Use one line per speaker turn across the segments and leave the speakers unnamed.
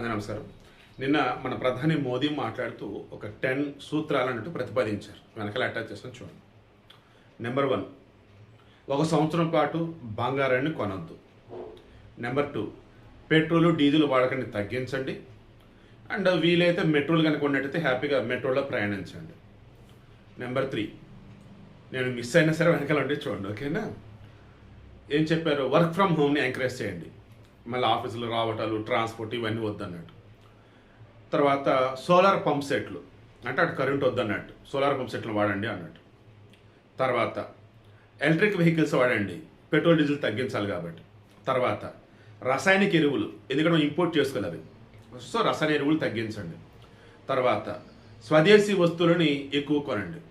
నమస్కారం. నిన్న మన ప్రధాని మోదీ మాట్లాడుతూ ఒక 10 సూత్రాలు అన్నట్టు ప్రతిపాదించారు. వెనకాల అటాచ్ చేస్తాను చూడండి. నెంబర్ 1, 1 సంవత్సరం పాటు బంగారాన్ని కొనొద్దు. నెంబర్ 2, పెట్రోలు డీజిల్ వాడకాన్ని తగ్గించండి. అండ్ వీలైతే మెట్రోలు కనుక ఉన్నట్టయితే హ్యాపీగా మెట్రోలో ప్రయాణించండి. నెంబర్ 3, నేను మిస్ అయినా సరే వెనకాల ఉంటే చూడండి, ఓకేనా. ఏం చెప్పారు? వర్క్ ఫ్రమ్ హోమ్ని ఎంకరేజ్ చేయండి. మళ్ళీ ఆఫీసులు రావటాలు, ట్రాన్స్పోర్ట్ ఇవన్నీ వద్దన్నట్టు. తర్వాత సోలార్ పంప్ సెట్లు, అంటే అటు కరెంట్ వద్దన్నట్టు, సోలార్ పంప్ సెట్లు వాడండి అన్నట్టు. తర్వాత ఎలక్ట్రిక్ వెహికల్స్ వాడండి, పెట్రోల్ డీజిల్ తగ్గించాలి కాబట్టి. తర్వాత రసాయనిక ఎరువులు, ఎందుకంటే మనం ఇంపోర్ట్ చేసుకోలేదు, సో రసాయన ఎరువులు తగ్గించండి. తర్వాత స్వదేశీ వస్తువులని ఎక్కువ కొనండి.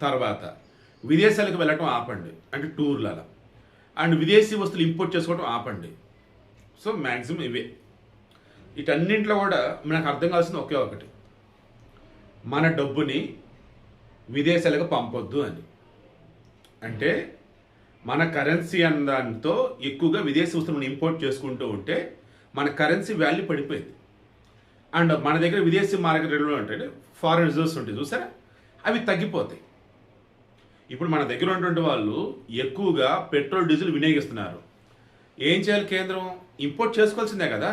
తర్వాత విదేశాలకు వెళ్ళటం ఆపండి, అంటే టూర్లు అలా. అండ్ విదేశీ వస్తువులు ఇంపోర్ట్ చేసుకోవడం ఆపండి. సో మ్యాక్సిమం ఇవే. వీటన్నింటిలో కూడా మనకు అర్థం కావాల్సింది ఒకే ఒకటి, మన డబ్బుని విదేశాలకు పంపొద్దు అని. అంటే మన కరెన్సీ అన్న దానితో ఎక్కువగా విదేశీ వస్తువులను ఇంపోర్ట్ చేసుకుంటూ ఉంటే మన కరెన్సీ వాల్యూ పడిపోయింది. అండ్ మన దగ్గర విదేశీ మార్కెట్లో ఉంటాయి, ఫారెన్ రిజర్వ్స్ ఉంటాయి చూసారా, అవి తగ్గిపోతాయి. ఇప్పుడు మన దగ్గర ఉన్నటువంటి వాళ్ళు ఎక్కువగా పెట్రోల్ డీజిల్ వినియోగిస్తున్నారు. ఏం చేయాలి కేంద్రం? ఇంపోర్ట్ చేసుకోవాల్సిందే కదా,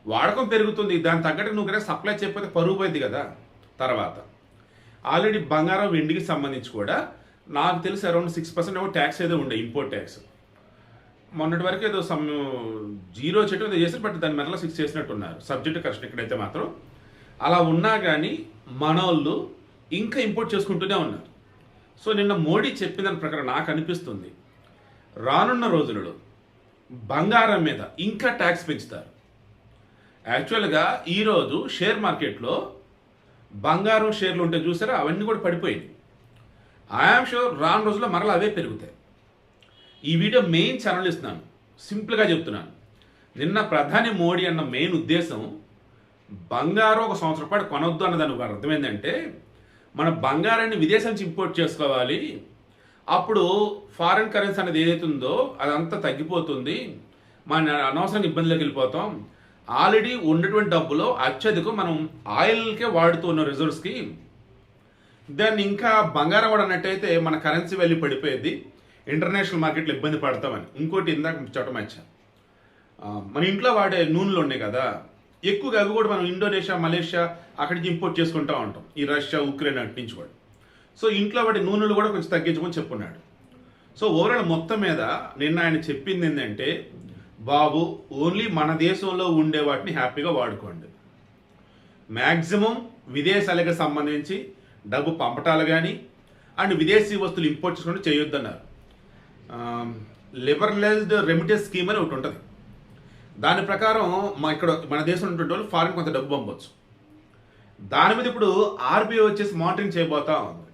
వాడకం పెరుగుతుంది, దాని తగ్గట్టు నువ్వు కనుక సప్లై చేయకపోతే పరుగు పోయింది కదా. తర్వాత ఆల్రెడీ బంగారం వెండికి సంబంధించి కూడా నాకు తెలిసి అరౌండ్ 6% ఏమో ట్యాక్స్ ఏదో ఉండే, ఇంపోర్ట్ ట్యాక్స్. మొన్నటి వరకు ఏదో జీరో చేయడం ఏదో చేశారు, బట్ దాని మెడలో 6 చేసినట్టున్నారు. Subject correct. ఇక్కడైతే మాత్రం అలా ఉన్నా కానీ మన వాళ్ళు ఇంకా ఇంపోర్ట్ చేసుకుంటూనే ఉన్నారు. సో నిన్న మోడీ చెప్పిన దాని ప్రకారం నాకు అనిపిస్తుంది, రానున్న రోజులలో బంగారం మీద ఇంకా ట్యాక్స్ పెంచుతారు. యాక్చువల్గా ఈరోజు షేర్ మార్కెట్లో బంగారం షేర్లు ఉంటే చూసారా, అవన్నీ కూడా పడిపోయింది. ఐఆమ్ షూర్ రాను రోజుల్లో మరలా అవే పెరుగుతాయి. ఈ వీడియో మెయిన్ ఛానల్ ఇస్తున్నాను, సింపుల్గా చెప్తున్నాను. నిన్న ప్రధాని మోడీ అన్న మెయిన్ ఉద్దేశం బంగారం 1 సంవత్సరం పాటు కొనొద్దు అన్న దానికి అర్థం ఏంటంటే, మన బంగారాన్ని విదేశం నుంచి ఇంపోర్ట్ చేసుకోవాలి, అప్పుడు ఫారిన్ కరెన్సీ అనేది ఏదైతే ఉందో అదంతా తగ్గిపోతుంది, మన అనవసరంగా ఇబ్బందులకు వెళ్ళిపోతాం. ఆల్రెడీ ఉన్నటువంటి డబ్బులో అత్యధికం మనం ఆయిల్కే వాడుతూ ఉన్న రిజర్వ్స్కి, దాన్ని ఇంకా బంగారం వాడనట్టయితే మన కరెన్సీ వాల్యూ పడిపోయేది, ఇంటర్నేషనల్ మార్కెట్లో ఇబ్బంది పడతామని. ఇంకోటి ఇందాక చోటమచ్చా, మన ఇంట్లో వాడే నూనెలు ఉన్నాయి కదా, ఎక్కువగా అవి కూడా మనం ఇండోనేషియా, మలేషియా అక్కడి నుంచి ఇంపోర్ట్ చేసుకుంటూ ఉంటాం, ఈ రష్యా, ఉక్రెయిన్ అటు నుంచి కూడా. సో ఇంట్లో వాడి నూనెలు కూడా కొంచెం తగ్గించుకొని చెప్పున్నాడు. సో ఓవరాల్ మొత్తం మీద నిన్న ఆయన చెప్పింది ఏంటంటే, బాబు ఓన్లీ మన దేశంలో ఉండే వాటిని హ్యాపీగా వాడుకోండి, మ్యాక్సిమం విదేశాలకు సంబంధించి డబ్బు పంపటాలు కానీ అండ్ విదేశీ వస్తువులు ఇంపోర్ట్ చేసుకుంటూ చేయొద్దన్నారు. లిబరలైజ్డ్ రెమిటెన్స్ స్కీమ్ అని ఒకటి ఉంటుంది, దాని ప్రకారం మన దేశంలో ఉన్నటువంటి వాళ్ళు ఫారిన్ కొంత డబ్బు పంపవచ్చు. దాని మీద ఇప్పుడు ఆర్బీఐ వచ్చేసి మానిటరింగ్ చేయబోతా ఉంది.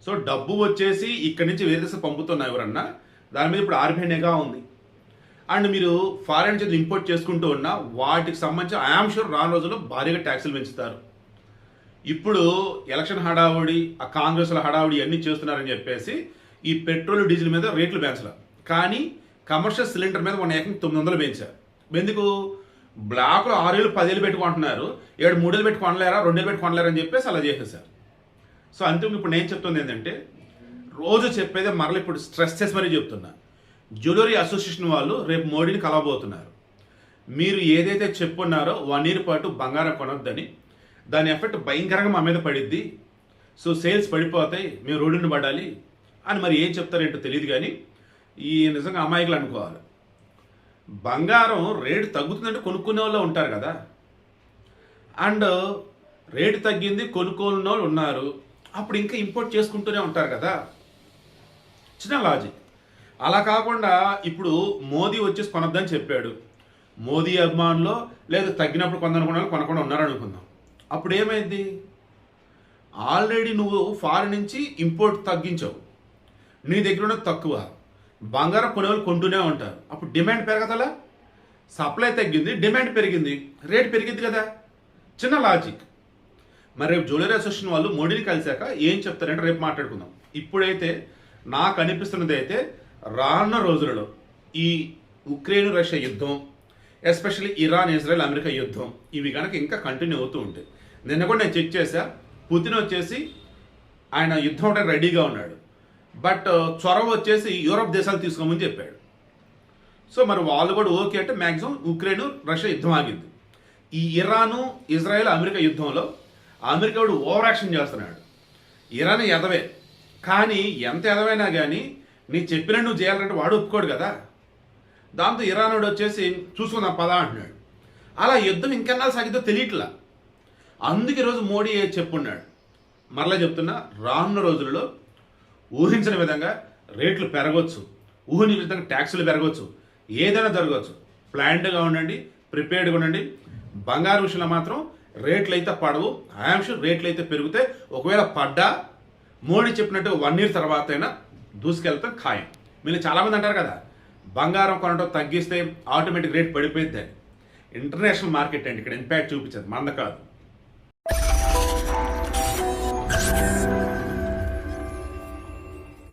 సో డబ్బు వచ్చేసి ఇక్కడి నుంచి వేరే దేశం పంపుతున్నా ఎవరన్నా, దాని మీద ఇప్పుడు ఆర్బీఐ నిఘా ఉంది. అండ్ మీరు ఫారిన్ నుంచి ఇంపోర్ట్ చేసుకుంటూ ఉన్నా వాటికి సంబంధించి ఐఆమ్ షూర్ రాను రోజుల్లో భారీగా ట్యాక్సులు పెంచుతారు. ఇప్పుడు ఎలక్షన్ హడావుడి, ఆ కాంగ్రెస్ల హడావుడి అన్నీ చేస్తున్నారని చెప్పేసి ఈ పెట్రోల్ డీజిల్ మీద రేట్లు పెంచలేదు, కానీ కమర్షియల్ సిలిండర్ మీద 900 పెంచారు. ఎందుకు? బ్లాక్లో 6 ఏళ్ళు 10 ఏళ్ళు పెట్టుకుంటున్నారు, 3 ఏళ్ళు పెట్టి కొనలేరా, 2 ఏళ్ళు పెట్టి కొనలేరా అని చెప్పేసి అలా చేసేసారు. సో అంతిమ ఇప్పుడు నేను చెప్తుంది ఏంటంటే, రోజు చెప్పేదే మరలా ఇప్పుడు స్ట్రెస్ చేసి మరీ చెప్తున్నా, జ్యువెలరీ అసోసియేషన్ వాళ్ళు రేపు మోడీని కలవబోతున్నారు. మీరు ఏదైతే చెప్పున్నారో 1 ఇయర్ పాటు బంగారం కొనొద్దని, దాని ఎఫెక్ట్ భయంకరంగా మా మీద పడిద్ది, సో సేల్స్ పడిపోతాయి, మేము రోడ్డుని పడాలి అని మరి ఏం చెప్తారేంటో తెలియదు. కానీ ఈ నిజంగా అమాయకులు అనుకోవాలి, బంగారం రేటు తగ్గుతుందంటే కొనుక్కునే వాళ్ళు ఉంటారు కదా, అండ్ రేటు తగ్గింది కొనుక్కునే వాళ్ళు ఉన్నారు, అప్పుడు ఇంకా ఇంపోర్ట్ చేసుకుంటూనే ఉంటారు కదా. చిన్న లాజిక్. అలా కాకుండా ఇప్పుడు మోదీ వచ్చేసి కొనొద్దని చెప్పాడు, మోదీ అభిమానులు లేదు తగ్గినప్పుడు కొందనుకున్న వాళ్ళు కొనకుండా ఉన్నారనుకుందాం, అప్పుడు ఏమైంది? ఆల్రెడీ నువ్వు ఫారిన్ నుంచి ఇంపోర్ట్ తగ్గించావు, నీ దగ్గర ఉన్నది తక్కువ, బంగారం కొనేవాళ్ళు కొంటూనే ఉంటారు, అప్పుడు డిమాండ్ పెరగదలా, సప్లై తగ్గింది, డిమాండ్ పెరిగింది, రేట్ పెరిగింది కదా. చిన్న లాజిక్. మరి రేపు జ్యువెలరీ అసోసియేషన్ వాళ్ళు మోడీని కలిశాక ఏం చెప్తారంటే రేపు మాట్లాడుకుందాం. ఇప్పుడైతే నాకు అనిపిస్తున్నది అయితే రానున్న రోజులలో ఈ ఉక్రెయిన్ రష్యా యుద్ధం, ఎస్పెషల్లీ ఇరాన్, ఇజ్రాయెల్, అమెరికా యుద్ధం ఇవి కనుక ఇంకా కంటిన్యూ అవుతూ ఉంటాయి. నిన్న కూడా నేను చెక్ చేశా, పుతిన్ వచ్చేసి ఆయన యుద్ధం అంటే రెడీగా ఉన్నాడు, బట్ చొరవ వచ్చేసి యూరోప్ దేశాలు తీసుకోమని చెప్పాడు. సో మరి వాళ్ళు కూడా ఓకే అంటే మ్యాక్సిమం ఉక్రెయిన్ రష్యా యుద్ధం ఆగింది. ఈ ఇరాను, ఇజ్రాయెల్, అమెరికా యుద్ధంలో అమెరికా వాడు ఓవర్ యాక్షన్ చేస్తున్నాడు. ఇరాన్ ఎదవే, కానీ ఎంత ఎదవైనా కానీ నీ చెప్పినట్టు నువ్వు చేయాలంటే వాడు ఒప్పుకోడు కదా. దాంతో ఇరాన్ వాడు వచ్చేసి చూసుకుందాం పదా అంటున్నాడు. అలా యుద్ధం ఇంకెన్నాళ్ళు సాగిద్దో తెలియట్లా. అందుకే ఈరోజు మోడీ చెప్పున్నాడు, మరలా చెప్తున్నా, రానున్న రోజులలో ఊహించిన విధంగా రేట్లు పెరగవచ్చు, ఊహించిన విధంగా ట్యాక్సులు పెరగవచ్చు, ఏదైనా జరగవచ్చు. ప్లాన్డ్గా ఉండండి, ప్రిపేర్డ్గా ఉండండి. బంగారు విషయంలో మాత్రం రేట్లు అయితే పడవు, ఐఎమ్ షూర్ రేట్లు అయితే పెరిగితే, ఒకవేళ పడ్డా మోడీ చెప్పినట్టు 1 year తర్వాత అయినా దూసుకెళ్తాం ఖాయం. మీరు చాలామంది అంటారు కదా, బంగారం కొనడం తగ్గిస్తే ఆటోమేటిక్ రేట్ పడిపోయిద్ది అని. ఇంటర్నేషనల్ మార్కెట్ అండి ఇక్కడ ఇంపాక్ట్ చూపించదు, మంద కాదు.